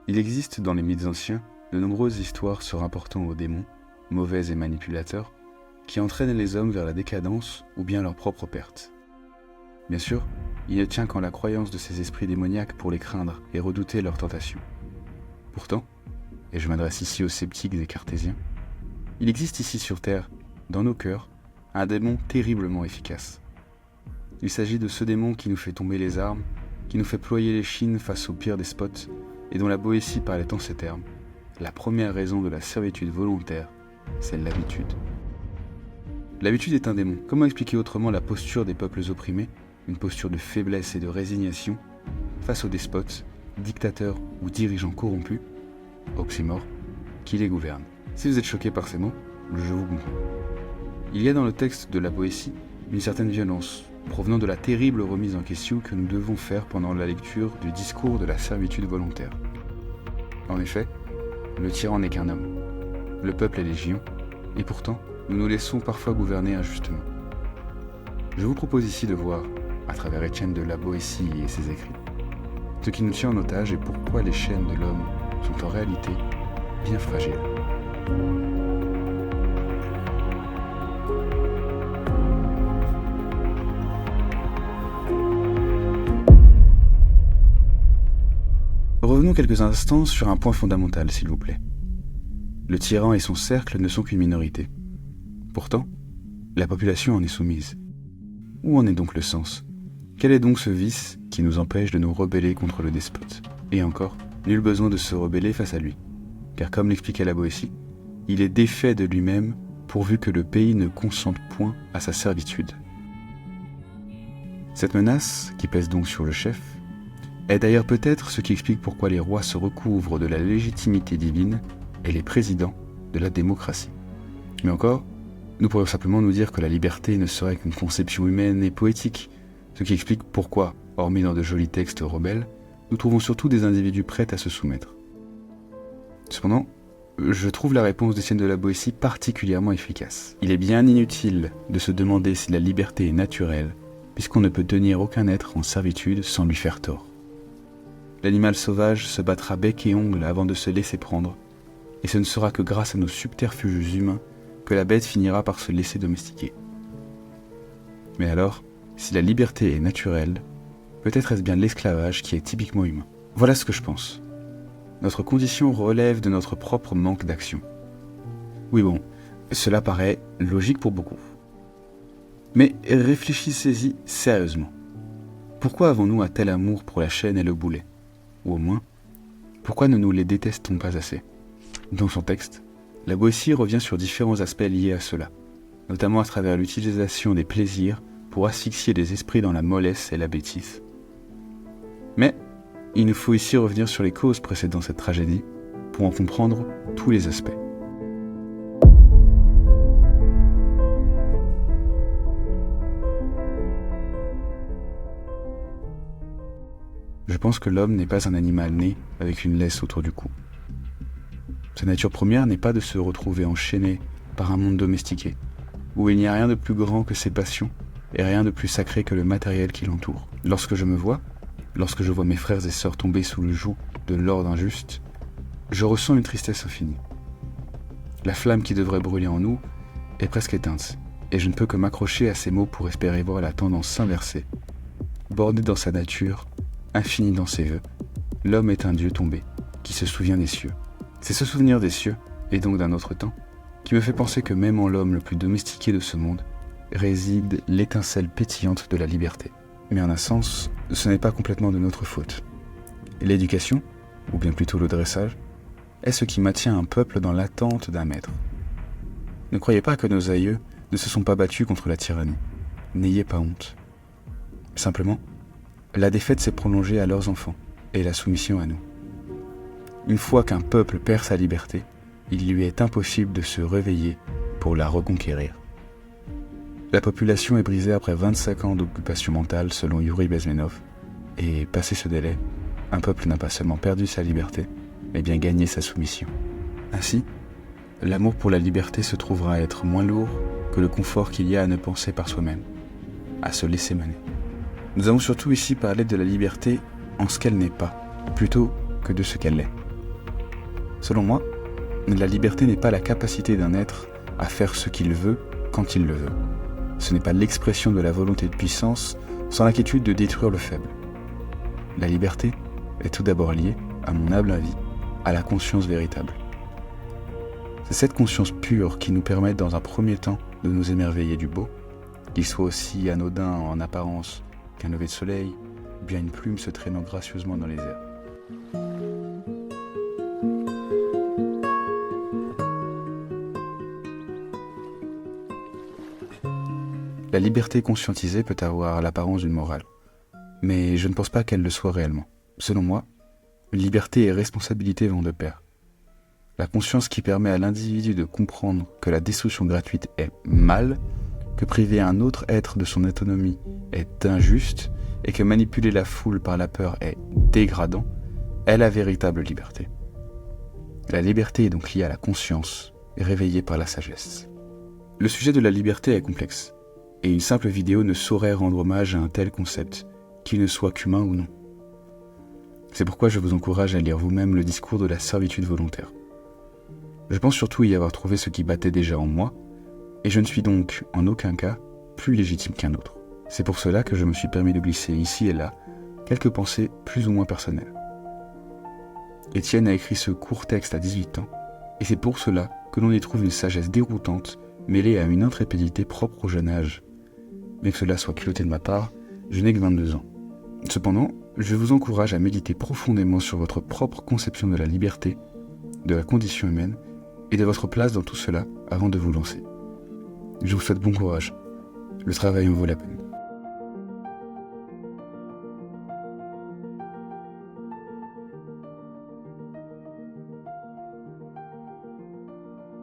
Il existe dans les mythes anciens de nombreuses histoires se rapportant aux démons, mauvais et manipulateurs, qui entraînent les hommes vers la décadence ou bien leur propre perte. Bien sûr, il ne tient qu'en la croyance de ces esprits démoniaques pour les craindre et redouter leurs tentations. Pourtant, et je m'adresse ici aux sceptiques et cartésiens, il existe ici sur Terre, dans nos cœurs, un démon terriblement efficace. Il s'agit de ce démon qui nous fait tomber les armes, qui nous fait ployer les chines face au pire despote, et dont la Boétie parlait en ces termes. La première raison de la servitude volontaire, c'est l'habitude. L'habitude est un démon. Comment expliquer autrement la posture des peuples opprimés, une posture de faiblesse et de résignation, face aux despotes, dictateurs ou dirigeants corrompus, oxymore, qui les gouvernent? Si vous êtes choqué par ces mots, je vous comprends. Il y a dans le texte de la Boétie une certaine violence, provenant de la terrible remise en question que nous devons faire pendant la lecture du discours de la servitude volontaire. En effet, le tyran n'est qu'un homme, le peuple est légion, et pourtant, nous nous laissons parfois gouverner injustement. Je vous propose ici de voir, à travers Étienne de la Boétie et ses écrits, ce qui nous tient en otage et pourquoi les chaînes de l'homme sont en réalité bien fragiles. Revenons quelques instants sur un point fondamental, s'il vous plaît. Le tyran et son cercle ne sont qu'une minorité. Pourtant, la population en est soumise. Où en est donc le sens? Quel est donc ce vice qui nous empêche de nous rebeller contre le despote? Et encore, nul besoin de se rebeller face à lui. Car comme l'expliquait la Boétie, il est défait de lui-même pourvu que le pays ne consente point à sa servitude. Cette menace, qui pèse donc sur le chef, est d'ailleurs peut-être ce qui explique pourquoi les rois se recouvrent de la légitimité divine et les présidents de la démocratie. Mais encore, nous pourrions simplement nous dire que la liberté ne serait qu'une conception humaine et poétique, ce qui explique pourquoi, hormis dans de jolis textes rebelles, nous trouvons surtout des individus prêts à se soumettre. Cependant, je trouve la réponse d'Étienne de la Boétie particulièrement efficace. Il est bien inutile de se demander si la liberté est naturelle, puisqu'on ne peut tenir aucun être en servitude sans lui faire tort. L'animal sauvage se battra bec et ongle avant de se laisser prendre, et ce ne sera que grâce à nos subterfuges humains que la bête finira par se laisser domestiquer. Mais alors, si la liberté est naturelle, peut-être est-ce bien l'esclavage qui est typiquement humain. Voilà ce que je pense. Notre condition relève de notre propre manque d'action. Oui bon, cela paraît logique pour beaucoup. Mais réfléchissez-y sérieusement. Pourquoi avons-nous un tel amour pour la chaîne et le boulet? Ou au moins, pourquoi ne nous les détestons pas assez? Dans son texte, la Boétie revient sur différents aspects liés à cela, notamment à travers l'utilisation des plaisirs pour asphyxier les esprits dans la mollesse et la bêtise. Mais il nous faut ici revenir sur les causes précédant cette tragédie pour en comprendre tous les aspects. Je pense que l'homme n'est pas un animal né avec une laisse autour du cou. Sa nature première n'est pas de se retrouver enchaîné par un monde domestiqué, où il n'y a rien de plus grand que ses passions et rien de plus sacré que le matériel qui l'entoure. Lorsque je vois mes frères et sœurs tomber sous le joug de l'ordre injuste, je ressens une tristesse infinie. La flamme qui devrait brûler en nous est presque éteinte, et je ne peux que m'accrocher à ces mots pour espérer voir la tendance s'inverser. Borné dans sa nature, infini dans ses vœux, l'homme est un dieu tombé, qui se souvient des cieux. C'est ce souvenir des cieux, et donc d'un autre temps, qui me fait penser que même en l'homme le plus domestiqué de ce monde, réside l'étincelle pétillante de la liberté. Mais en un sens, ce n'est pas complètement de notre faute. L'éducation, ou bien plutôt le dressage, est ce qui maintient un peuple dans l'attente d'un maître. Ne croyez pas que nos aïeux ne se sont pas battus contre la tyrannie. N'ayez pas honte. Simplement, la défaite s'est prolongée à leurs enfants, et la soumission à nous. Une fois qu'un peuple perd sa liberté, il lui est impossible de se réveiller pour la reconquérir. La population est brisée après 25 ans d'occupation mentale selon Yuri Bezmenov, et passé ce délai, un peuple n'a pas seulement perdu sa liberté, mais bien gagné sa soumission. Ainsi, l'amour pour la liberté se trouvera à être moins lourd que le confort qu'il y a à ne penser par soi-même, à se laisser mener. Nous avons surtout ici parlé de la liberté en ce qu'elle n'est pas, plutôt que de ce qu'elle est. Selon moi, la liberté n'est pas la capacité d'un être à faire ce qu'il veut quand il le veut. Ce n'est pas l'expression de la volonté de puissance sans l'inquiétude de détruire le faible. La liberté est tout d'abord liée, à mon humble avis, à la conscience véritable. C'est cette conscience pure qui nous permet dans un premier temps de nous émerveiller du beau, qu'il soit aussi anodin en apparence qu'un lever de soleil, ou bien une plume se traînant gracieusement dans les airs. La liberté conscientisée peut avoir l'apparence d'une morale, mais je ne pense pas qu'elle le soit réellement. Selon moi, liberté et responsabilité vont de pair. La conscience qui permet à l'individu de comprendre que la destruction gratuite est mal, que priver un autre être de son autonomie est injuste et que manipuler la foule par la peur est dégradant, est la véritable liberté. La liberté est donc liée à la conscience et réveillée par la sagesse. Le sujet de la liberté est complexe, et une simple vidéo ne saurait rendre hommage à un tel concept, qu'il ne soit qu'humain ou non. C'est pourquoi je vous encourage à lire vous-même le discours de la servitude volontaire. Je pense surtout y avoir trouvé ce qui battait déjà en moi, et je ne suis donc, en aucun cas, plus légitime qu'un autre. C'est pour cela que je me suis permis de glisser ici et là quelques pensées plus ou moins personnelles. Étienne a écrit ce court texte à 18 ans, et c'est pour cela que l'on y trouve une sagesse déroutante mêlée à une intrépidité propre au jeune âge. Mais que cela soit culotté de ma part, je n'ai que 22 ans. Cependant, je vous encourage à méditer profondément sur votre propre conception de la liberté, de la condition humaine et de votre place dans tout cela avant de vous lancer. Je vous souhaite bon courage. Le travail en vaut la peine.